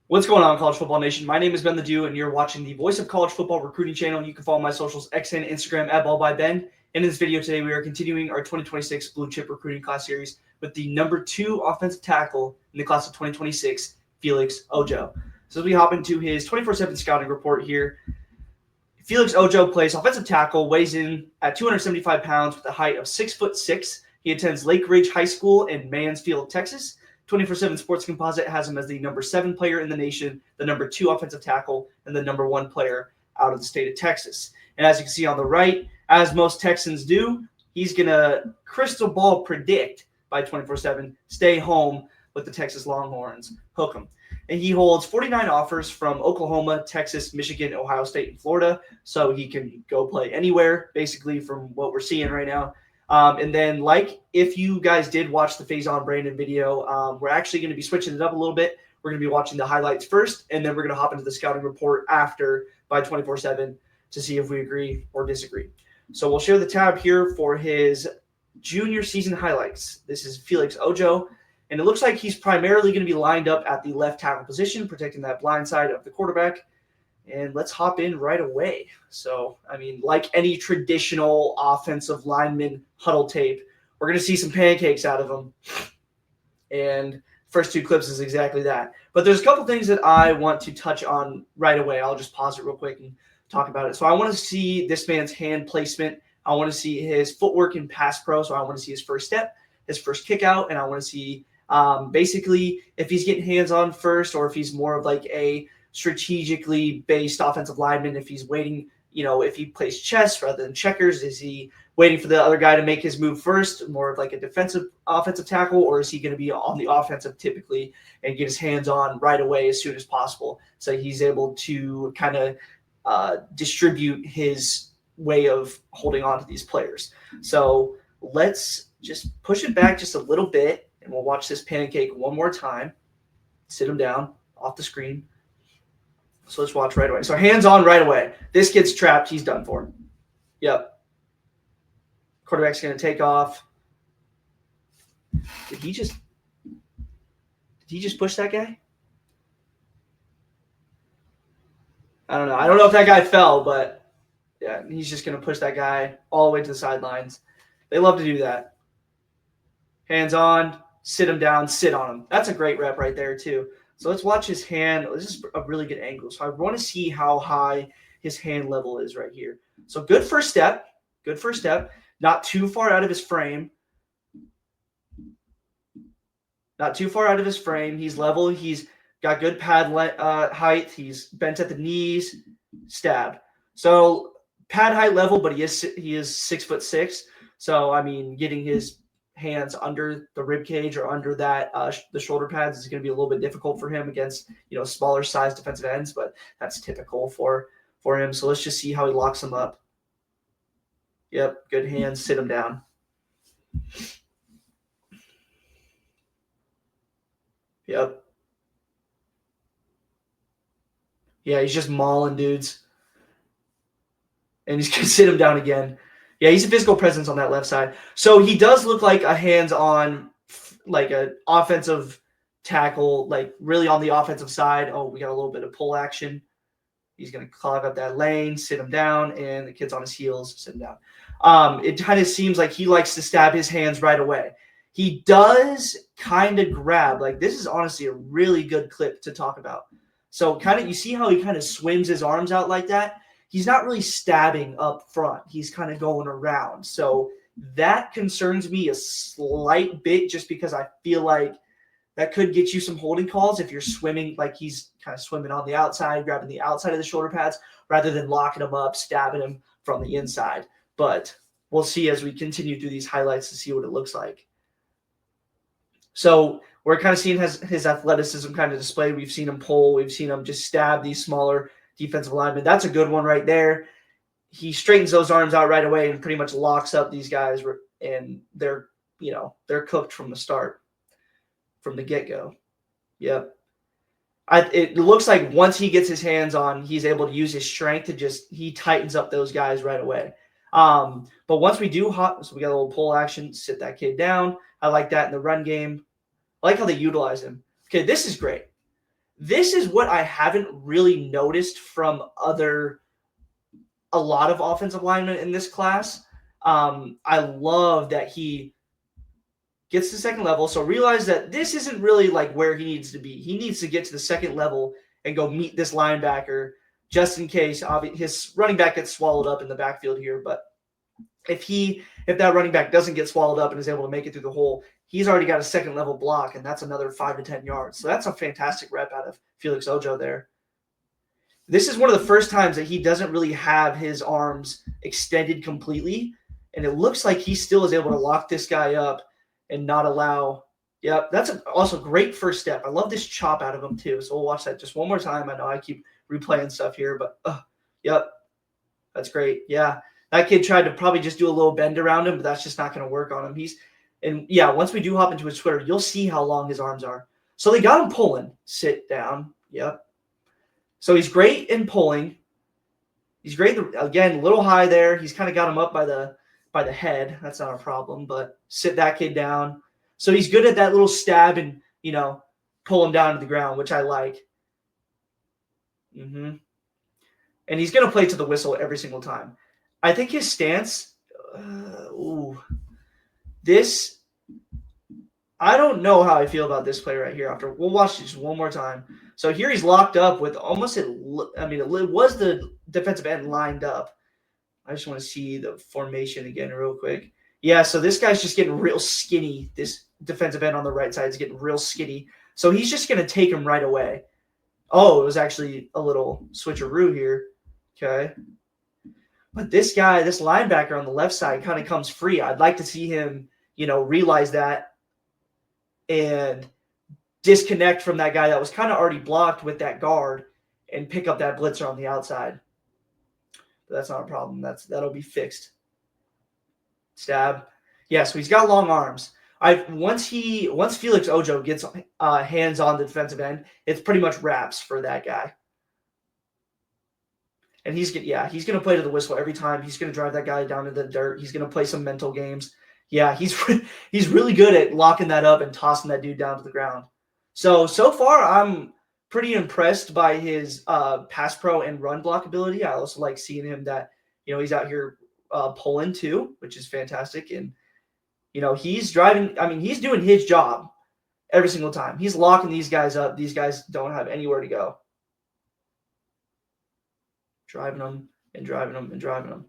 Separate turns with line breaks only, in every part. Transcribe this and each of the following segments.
What's going on, College Football Nation? My name is Ben Ledoux, and you're watching the Voice of College Football recruiting channel. You can follow my socials, X and Instagram at BallByBen. And in this video today, we are continuing our 2026 Blue Chip Recruiting Class Series with the number 2 offensive tackle in the class of 2026, Felix Ojo. So as we hop into his 24/7 scouting report here, Felix Ojo plays offensive tackle, weighs in at 275 pounds with a height of 6'6". He attends Lake Ridge High School in Mansfield, Texas. 24/7 Sports Composite has him as the number 7 player in the nation, the number 2 offensive tackle, and the number 1 player out of the state of Texas. And as you can see on the right, as most Texans do, he's going to crystal ball predict by 24/7, stay home with the Texas Longhorns, hook 'em. And he holds 49 offers from Oklahoma, Texas, Michigan, Ohio State, and Florida, so he can go play anywhere, basically, from what we're seeing right now. And then, if you guys did watch the Phase On Brandon video, we're actually going to be switching it up a little bit. We're going to be watching the highlights first, and then we're going to hop into the scouting report after by 24/7 to see if we agree or disagree. So we'll share the tab here for his junior season highlights. This is Felix Ojo, and it looks like he's primarily going to be lined up at the left tackle position, protecting that blind side of the quarterback. And let's hop in right away. So, like any traditional offensive lineman huddle tape, we're going to see some pancakes out of him. And first 2 clips is exactly that. But there's a couple things that I want to touch on right away. I'll just pause it real quick and talk about it. So I want to see this man's hand placement. I want to see his footwork in pass pro. So I want to see his first step, his first kick out, and I want to see basically if he's getting hands on first or if he's more of like a strategically based offensive lineman, if he's waiting, if he plays chess rather than checkers, is he waiting for the other guy to make his move first, more of like a defensive offensive tackle, or is he going to be on the offensive typically and get his hands on right away as soon as possible so he's able to kind of distribute his way of holding on to these players. So let's just push it back just a little bit and we'll watch this pancake one more time. Sit him down off the screen. So let's watch right away. So hands on right away. This kid's trapped. He's done for. Yep. Quarterback's going to take off. Did he just push that guy? I don't know. I don't know if that guy fell, but yeah, he's just going to push that guy all the way to the sidelines. They love to do that. Hands on, sit him down, sit on him. That's a great rep right there too. So let's watch his hand. This is a really good angle. So I want to see how high his hand level is right here. So good first step. Good first step. Not too far out of his frame. Not too far out of his frame. He's level. He's got good pad height. He's bent at the knees. Stab. So pad height level, but he is 6'6". So getting his hands under the rib cage or under that the shoulder pads is going to be a little bit difficult for him against smaller size defensive ends, but that's typical for him. So let's just see how he locks them up. Yep, good hands, sit him down. Yep. Yeah, he's just mauling dudes. And he's going to sit him down again. Yeah, he's a physical presence on that left side. So he does look like a hands-on, like an offensive tackle, like really on the offensive side. Oh, we got a little bit of pull action. He's going to clog up that lane, sit him down, and the kid's on his heels, sit him down. It kind of seems like he likes to stab his hands right away. He does kind of grab. Like, this is honestly a really good clip to talk about. So you see how he kind of swims his arms out like that? He's not really stabbing up front. He's kind of going around. So that concerns me a slight bit just because I feel like that could get you some holding calls if you're swimming, like he's kind of swimming on the outside, grabbing the outside of the shoulder pads rather than locking him up, stabbing him from the inside. But we'll see as we continue through these highlights to see what it looks like. So we're kind of seeing his athleticism kind of displayed. We've seen him pull. We've seen him just stab these smaller defensive lineman. That's a good one right there. He straightens those arms out right away and pretty much locks up these guys, and they're cooked from the start, from the get-go. Yep. It looks like once he gets his hands on, he's able to use his strength to he tightens up those guys right away. But once we do so we got a little pull action, sit that kid down. I like that in the run game. I like how they utilize him. Okay, this is great. This is what I haven't really noticed from a lot of offensive linemen in this class. I love that he gets to the second level. So realize that this isn't really like where he needs to be. He needs to get to the second level and go meet this linebacker just in case his running back gets swallowed up in the backfield here. But if that running back doesn't get swallowed up and is able to make it through the hole, he's already got a second level block, and that's another 5 to 10 yards. So that's a fantastic rep out of Felix Ojo there. This is one of the first times that he doesn't really have his arms extended completely, and it looks like he still is able to lock this guy up and not allow. Yep, that's also great first step. I love this chop out of him too. So we'll watch that just one more time. I know I keep replaying stuff here, but yep, that's great. Yeah, that kid tried to probably just do a little bend around him, but that's just not going to work on him. Once we do hop into his Twitter, you'll see how long his arms are. So they got him pulling. Sit down. Yep. So he's great in pulling. He's great, again, a little high there. He's kind of got him up by the head. That's not a problem, but sit that kid down. So he's good at that little stab and, pull him down to the ground, which I like. And he's going to play to the whistle every single time. I think his stance, I don't know how I feel about this play right here. We'll watch it just one more time. So here he's locked up with it was the defensive end lined up. I just want to see the formation again real quick. Yeah, so this guy's just getting real skinny. This defensive end on the right side is getting real skinny. So he's just going to take him right away. Oh, it was actually a little switcheroo here. Okay. But this linebacker on the left side kind of comes free. I'd like to see him, realize that and disconnect from that guy that was kind of already blocked with that guard and pick up that blitzer on the outside. But that's not a problem. That'll be fixed. Stab. Yeah, so he's got long arms. Once Felix Ojo gets hands on the defensive end, it's pretty much wraps for that guy. And he's going to play to the whistle every time. He's going to drive that guy down to the dirt. He's going to play some mental games. Yeah, he's really good at locking that up and tossing that dude down to the ground. So far, I'm pretty impressed by his pass pro and run block ability. I also like seeing him that, he's out here pulling too, which is fantastic. And, he's driving. He's doing his job every single time. He's locking these guys up. These guys don't have anywhere to go. Driving them and driving them and driving them.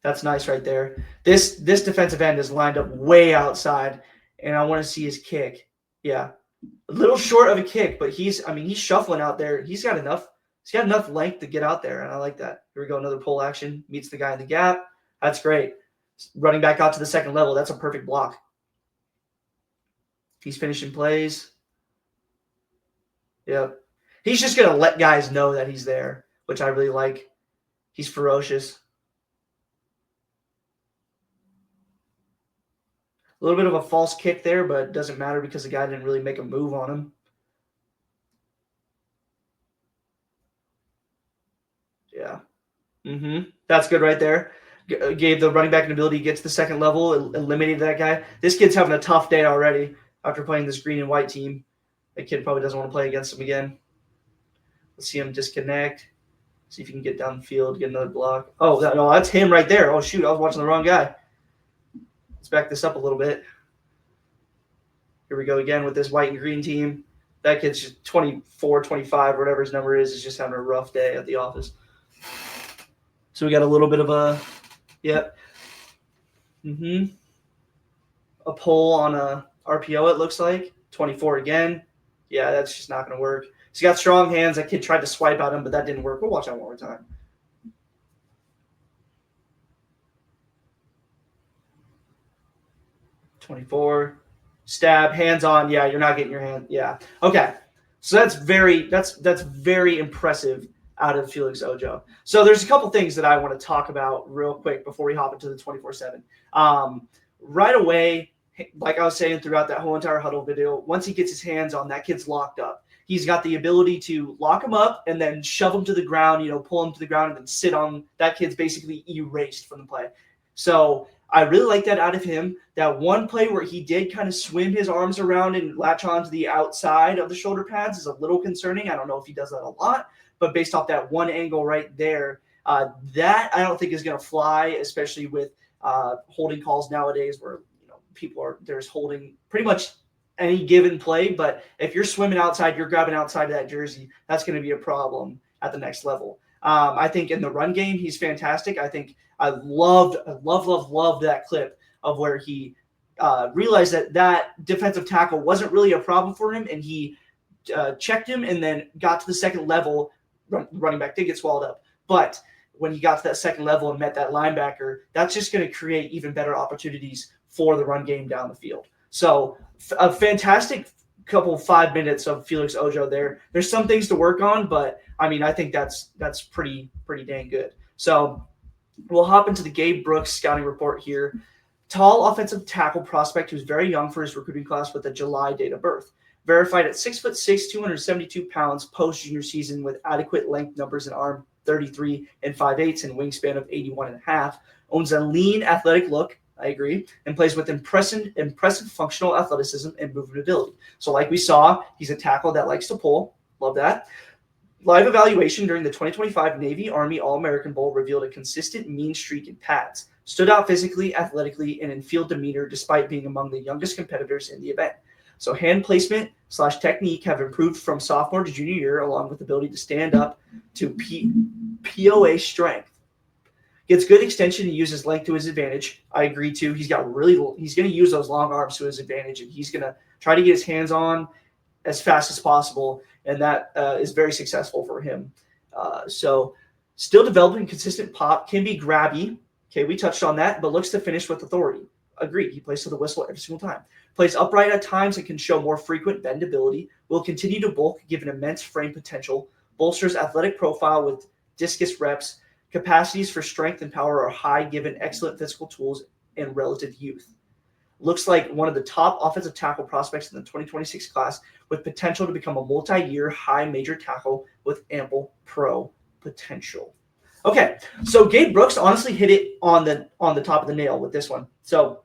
That's nice right there. This defensive end is lined up way outside, and I want to see his kick. Yeah, a little short of a kick, but he's shuffling out there. He's got enough length to get out there, and I like that. Here we go, another pull action. Meets the guy in the gap. That's great. Running back out to the second level. That's a perfect block. He's finishing plays. Yep. He's just going to let guys know that he's there, which I really like. He's ferocious. A little bit of a false kick there, but it doesn't matter because the guy didn't really make a move on him. Yeah. That's good right there. Gave the running back an ability, gets the second level, eliminated that guy. This kid's having a tough day already after playing this green and white team. That kid probably doesn't want to play against him again. Let's see him disconnect. See if you can get down the field, get another block. Oh, no, that's him right there. Oh, shoot, I was watching the wrong guy. Let's back this up a little bit. Here we go again with this white and green team. That kid's just 24, 25, whatever his number is just having a rough day at the office. So we got a little bit of a, a pull on a RPO, it looks like. 24 again. Yeah, that's just not going to work. He's got strong hands. That kid tried to swipe at him, but that didn't work. We'll watch that one more time. $24. Stab, hands on. Yeah, you're not getting your hand. Yeah. Okay. So that's very impressive out of Felix Ojo. So there's a couple things that I want to talk about real quick before we hop into the 24/7. Right away, like I was saying throughout that whole entire huddle video, once he gets his hands on, that kid's locked up. He's got the ability to lock him up and then shove him to the ground, pull him to the ground and then sit on. That kid's basically erased from the play. So I really like that out of him. That one play where he did kind of swim his arms around and latch onto the outside of the shoulder pads is a little concerning. I don't know if he does that a lot, but based off that one angle right there, that I don't think is going to fly, especially with holding calls nowadays where there's holding pretty much any given play. But if you're swimming outside, you're grabbing outside of that jersey, that's going to be a problem at the next level. I think in the run game, he's fantastic. I think I loved that clip of where he realized that defensive tackle wasn't really a problem for him, and he checked him and then got to the second level. Running back did get swallowed up, but when he got to that second level and met that linebacker, that's just going to create even better opportunities for the run game down the field. So a fantastic couple 5 minutes of Felix Ojo there. There's some things to work on, but I mean, I think that's pretty dang good. So we'll hop into the Gabe Brooks scouting report here. Tall offensive tackle prospect who's very young for his recruiting class with a July date of birth. Verified at 6'6", 272 pounds post-junior season with adequate length numbers and arm 33 and 5/8 and wingspan of 81.5. Owns a lean, athletic look, I agree, and plays with impressive functional athleticism and movement ability. So like we saw, he's a tackle that likes to pull. Love that. Live evaluation during the 2025 Navy Army All-American Bowl revealed a consistent mean streak in pads. Stood out physically, athletically, and in field demeanor despite being among the youngest competitors in the event. So hand placement / technique have improved from sophomore to junior year, along with the ability to stand up to POA strength. Gets good extension and uses length to his advantage. I agree too. He's going to use those long arms to his advantage, and he's going to try to get his hands on as fast as possible, and that is very successful for him. So still developing consistent pop, can be grabby. Okay, we touched on that, but looks to finish with authority. Agreed. He plays to the whistle every single time. Plays upright at times and can show more frequent bendability. Will continue to bulk given immense frame potential. Bolsters athletic profile with discus reps. Capacities for strength and power are high given excellent physical tools and relative youth. Looks like one of the top offensive tackle prospects in the 2026 class with potential to become a multi-year high major tackle with ample pro potential. Okay, so Gabe Brooks honestly hit it on the top of the nail with this one. So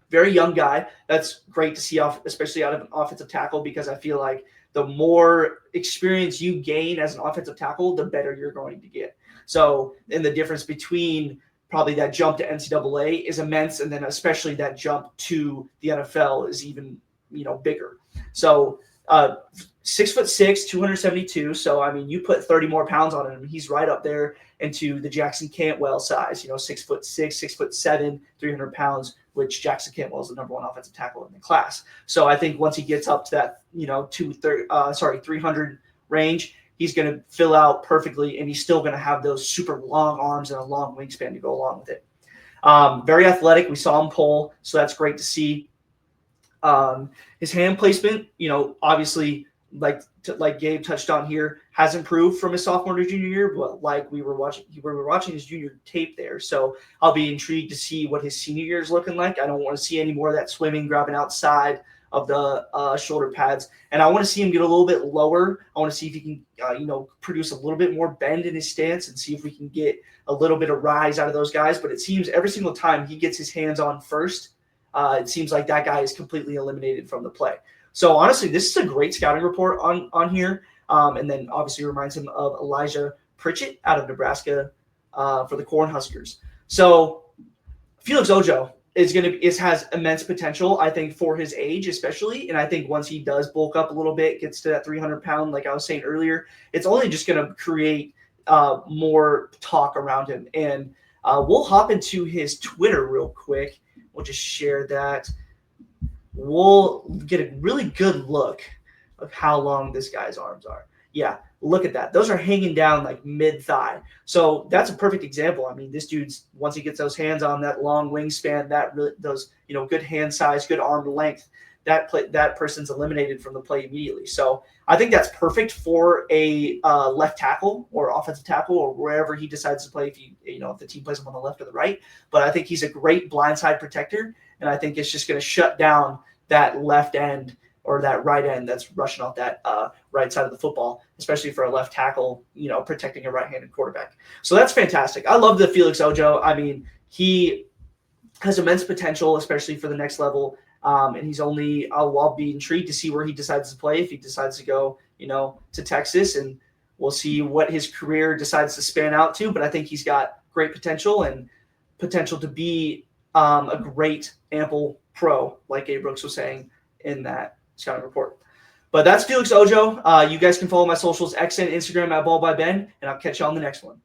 very young guy. That's great to see, especially out of an offensive tackle, because I feel like the more experience you gain as an offensive tackle, the better you're going to get. So, and the difference between probably that jump to NCAA is immense, and then especially that jump to the NFL is even bigger. So 6'6", 272. So I mean, you put 30 more pounds on him, he's right up there into the Jackson Cantwell size. 6'6", 6'7", 300 pounds, which Jackson Cantwell is the number one offensive tackle in the class. So I think once he gets up to that 300 range, he's going to fill out perfectly, and he's still going to have those super long arms and a long wingspan to go along with it. Very athletic. We saw him pull, so that's great to see. His hand placement, obviously, like Gabe touched on here, has improved from his sophomore to junior year, but like we were watching his junior tape there. So I'll be intrigued to see what his senior year is looking like. I don't want to see any more of that swimming, grabbing outside of the shoulder pads, and I want to see him get a little bit lower. I want to see if he can, produce a little bit more bend in his stance, and see if we can get a little bit of rise out of those guys. But it seems every single time he gets his hands on first, it seems like that guy is completely eliminated from the play. So honestly, this is a great scouting report on here. And then obviously reminds him of Elijah Pritchett out of Nebraska for the Cornhuskers. So Felix Ojo has immense potential, I think, for his age especially. And I think once he does bulk up a little bit, gets to that 300-pound, like I was saying earlier, it's only just going to create more talk around him. And we'll hop into his Twitter real quick. We'll just share that. We'll get a really good look of how long this guy's arms are. Yeah, look at that. Those are hanging down like mid-thigh. So that's a perfect example. I mean, this dude's, once he gets those hands on that long wingspan, those good hand size, good arm length, that person's eliminated from the play immediately. So I think that's perfect for a left tackle or offensive tackle or wherever he decides to play. If the team plays him on the left or the right, but I think he's a great blindside protector, and I think it's just going to shut down that left end or that right end that's rushing off that right side of the football, especially for a left tackle, protecting a right-handed quarterback. So that's fantastic. I love the Felix Ojo. I mean, he has immense potential, especially for the next level. And he's only, I'll be intrigued to see where he decides to play. If he decides to go, to Texas, and we'll see what his career decides to span out to. But I think he's got great potential and potential to be a great ample pro, like Gabe Brooks was saying in that scouting report. But that's Felix Ojo. You guys can follow my socials, X and Instagram at BallByBen, and I'll catch you on the next one.